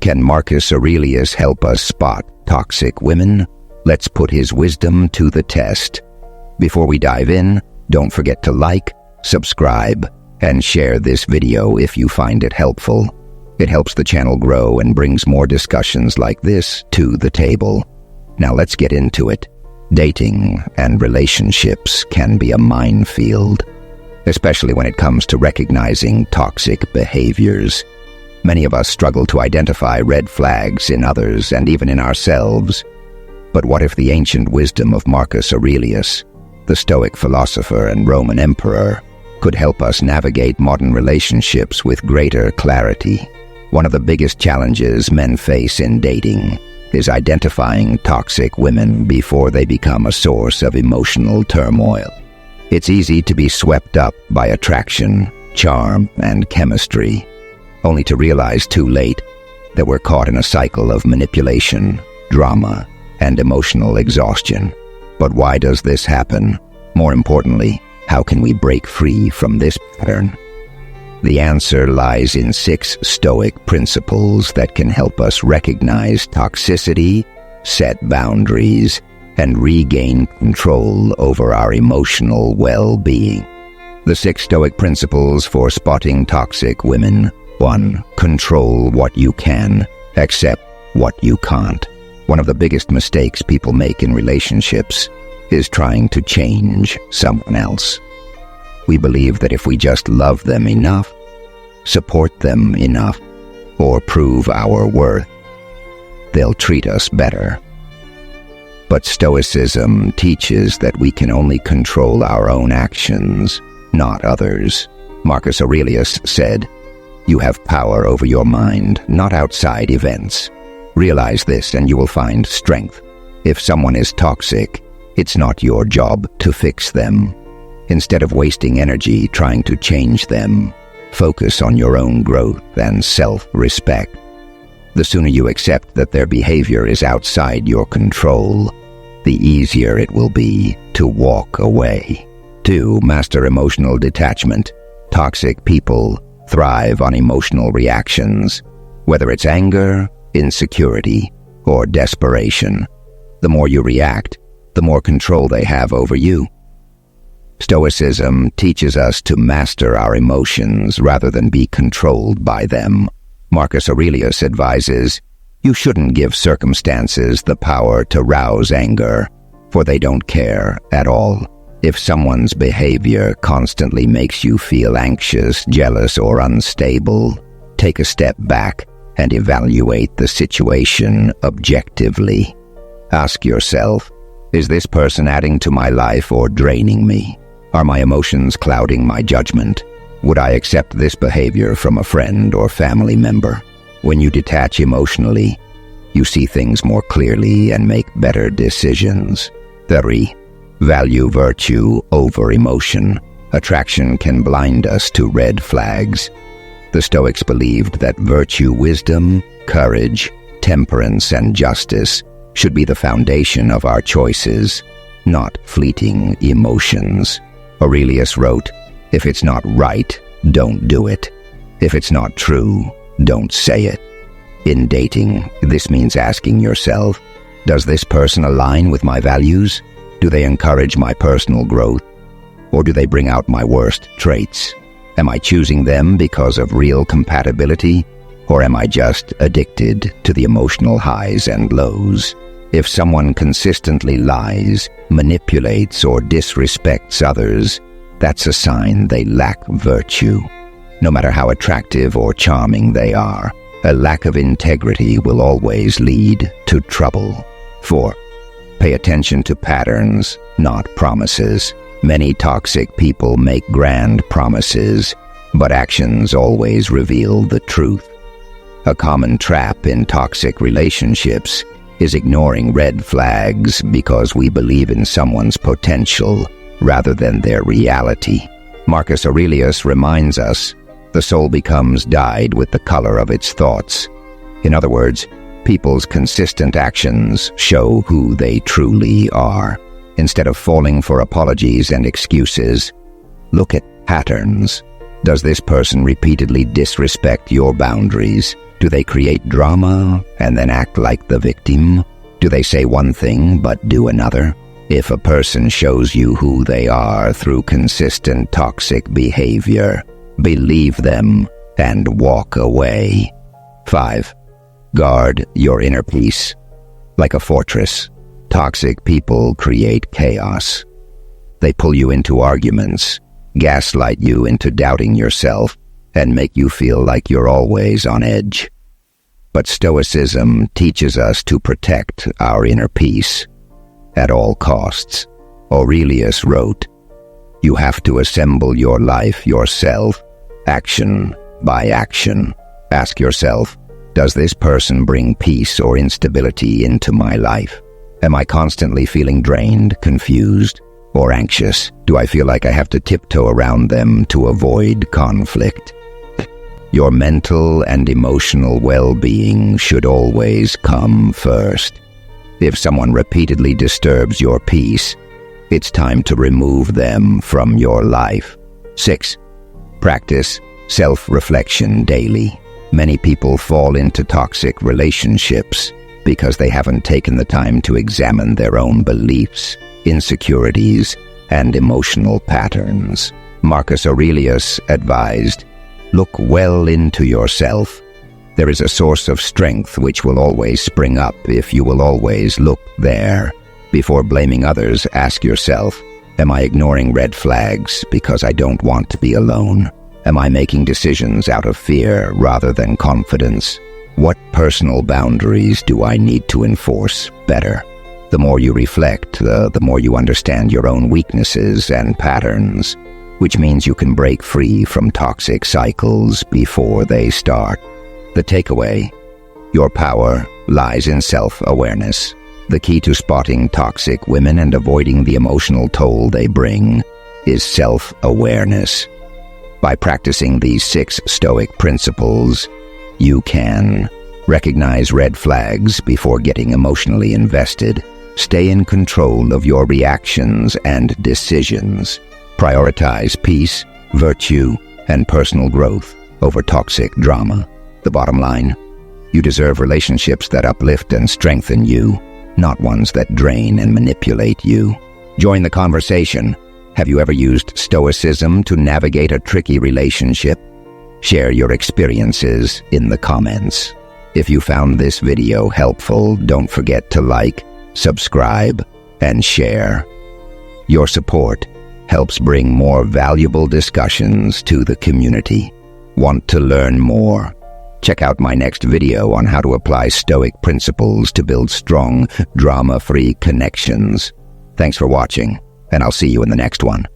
Can Marcus Aurelius help us spot toxic women? Let's put his wisdom to the test. Before we dive in, don't forget to like, subscribe, and share this video if you find it helpful. It helps the channel grow and brings more discussions like this to the table. Now let's get into it. Dating and relationships can be a minefield, especially when it comes to recognizing toxic behaviors. Many of us struggle to identify red flags in others and even in ourselves. But what if the ancient wisdom of Marcus Aurelius, the Stoic philosopher and Roman emperor, could help us navigate modern relationships with greater clarity? One of the biggest challenges men face in dating is identifying toxic women before they become a source of emotional turmoil. It's easy to be swept up by attraction, charm, and chemistry, only to realize too late that we're caught in a cycle of manipulation, drama, and emotional exhaustion. But why does this happen? More importantly, how can we break free from this pattern? The answer lies in 6 Stoic principles that can help us recognize toxicity, set boundaries, and regain control over our emotional well-being. The 6 Stoic principles for spotting toxic women. 1. Control what you can, accept what you can't. One of the biggest mistakes people make in relationships is trying to change someone else. We believe that if we just love them enough, support them enough, or prove our worth, they'll treat us better. But Stoicism teaches that we can only control our own actions, not others. Marcus Aurelius said, "You have power over your mind, not outside events. Realize this and you will find strength. If someone is toxic, it's not your job to fix them. Instead of wasting energy trying to change them, focus on your own growth and self-respect. The sooner you accept that their behavior is outside your control, the easier it will be to walk away." 2. Master emotional detachment. Toxic people thrive on emotional reactions, whether it's anger, insecurity, or desperation. The more you react, the more control they have over you. Stoicism teaches us to master our emotions rather than be controlled by them. Marcus Aurelius advises, "You shouldn't give circumstances the power to rouse anger, for they don't care at all." If someone's behavior constantly makes you feel anxious, jealous, or unstable, take a step back and evaluate the situation objectively. Ask yourself, is this person adding to my life or draining me? Are my emotions clouding my judgment? Would I accept this behavior from a friend or family member? When you detach emotionally, you see things more clearly and make better decisions. 3. Value virtue over emotion. Attraction can blind us to red flags. The Stoics believed that virtue, wisdom, courage, temperance, and justice should be the foundation of our choices, not fleeting emotions. Aurelius wrote, "If it's not right, don't do it. If it's not true, don't say it." In dating, this means asking yourself, does this person align with my values? Do they encourage my personal growth? Or do they bring out my worst traits? Am I choosing them because of real compatibility? Or am I just addicted to the emotional highs and lows? If someone consistently lies, manipulates, or disrespects others, that's a sign they lack virtue. No matter how attractive or charming they are, a lack of integrity will always lead to trouble. 4. Pay attention to patterns, not promises. Many toxic people make grand promises, but actions always reveal the truth. A common trap in toxic relationships is ignoring red flags because we believe in someone's potential rather than their reality. Marcus Aurelius reminds us, the soul becomes dyed with the color of its thoughts. In other words, people's consistent actions show who they truly are. Instead of falling for apologies and excuses, look at patterns. Does this person repeatedly disrespect your boundaries? Do they create drama and then act like the victim? Do they say one thing but do another? If a person shows you who they are through consistent toxic behavior, believe them and walk away. 5. Guard your inner peace. Like a fortress, toxic people create chaos. They pull you into arguments, gaslight you into doubting yourself, and make you feel like you're always on edge. But Stoicism teaches us to protect our inner peace at all costs. Aurelius wrote, "You have to assemble your life yourself, action by action. Ask yourself, does this person bring peace or instability into my life? Am I constantly feeling drained, confused, or anxious? Do I feel like I have to tiptoe around them to avoid conflict?" Your mental and emotional well-being should always come first. If someone repeatedly disturbs your peace, it's time to remove them from your life. 6. Practice self-reflection daily. Many people fall into toxic relationships because they haven't taken the time to examine their own beliefs, insecurities, and emotional patterns. Marcus Aurelius advised, "Look well into yourself. There is a source of strength which will always spring up if you will always look there. Before blaming others, ask yourself, am I ignoring red flags because I don't want to be alone? Am I making decisions out of fear rather than confidence? What personal boundaries do I need to enforce better?" The more you reflect, the more you understand your own weaknesses and patterns, which means you can break free from toxic cycles before they start. The takeaway: your power lies in self-awareness. The key to spotting toxic women and avoiding the emotional toll they bring is self-awareness. By practicing these 6 Stoic principles, you can recognize red flags before getting emotionally invested, stay in control of your reactions and decisions, prioritize peace, virtue, and personal growth over toxic drama. The bottom line: you deserve relationships that uplift and strengthen you, not ones that drain and manipulate you. Join the conversation. Have you ever used Stoicism to navigate a tricky relationship? Share your experiences in the comments. If you found this video helpful, don't forget to like, subscribe, and share. Your support helps bring more valuable discussions to the community. Want to learn more? Check out my next video on how to apply Stoic principles to build strong, drama-free connections. Thanks for watching, and I'll see you in the next one.